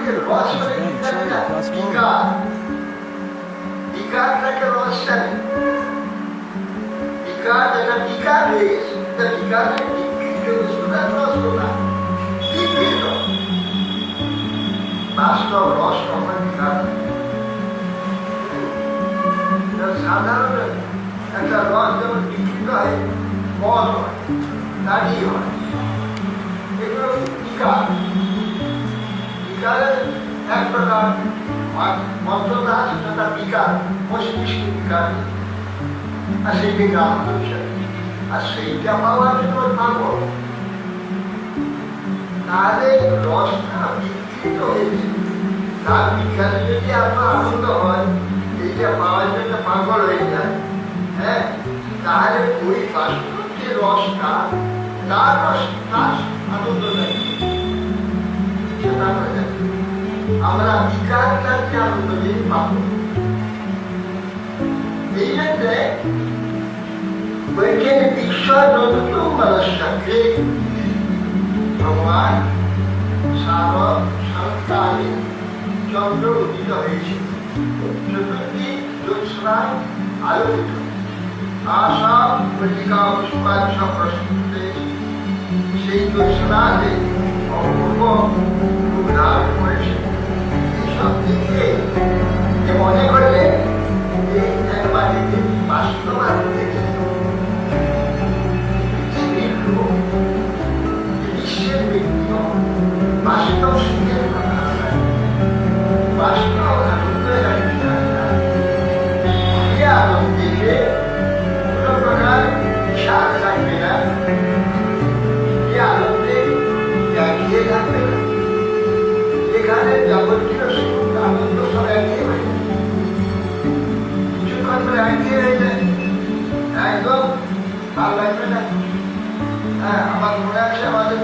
যে রস মানে কি জানে না, বিকার, বিকারটাকে রস জানে, বিকার যেটা বিকার হয়ে গেছে, বিকারের বিকৃত বস্তুটা রস না, বিকৃত বাস্তব রস কখন বিকার। সাধারণ একটা রস যেমন বিকৃত হয়, মদ হয়, দাড়ি হয়, এগুলো বিকার। বিকারের এক প্রকার মন্ত্রদাস তথা বিকার, মস্তিষ্ক বিকার, আর সেইটি গ্রাম বিষয়। আর সেইটা পাওয়ার জন্য থাকবো, তাহলে রসটা বিকৃত হয়েছে। তার বিকারে যদি আপনার আনন্দ হয়, এইটা পাওয়ার জন্য পাগল হয়ে যায়, হ্যাঁ, তাহলে ওই বাস্তব যে রসটা, তার রস, তার আনন্দ নেই, সেটা হয়ে যায়। আমরা বিকারটার যে আনন্দ নিয়ে পাবো, এই ক্ষেত্রে বৈজ্ঞানিক ঈশ্বর নতুন মানুষটাকে ভগবান শরৎকালে চন্দ্র উদিত হয়েছে, চতুর্থী জ্যোৎস্নায় আলোকিত, আশা মল্লিকা পুষ্পাঞ্চ প্রস্তুতে সেই জ্যোৎস্নাতে অপূর্ব রূপ ধারণ করেছে। এইসব দেখে যে মনে করলে এই একবার বাস্তবায়ন দেখে পৃথিবীর লোক, বিশ্বের ব্যক্তি বাস্তব সুখের কথা, বাস্তব আনন্দের আনন্দ দেখে কোনো প্রকার বিষাদ থাকবে না, আনন্দে এগিয়ে থাকবে না। এখানে যাবতীয় সুখ আনন্দ সব এগিয়ে হয়ে যায়, কিছুক্ষণ ধরে এগিয়ে হয়ে যায়, একদম ভালো লাগবে না। হ্যাঁ, আমার মনে আছে আমাদের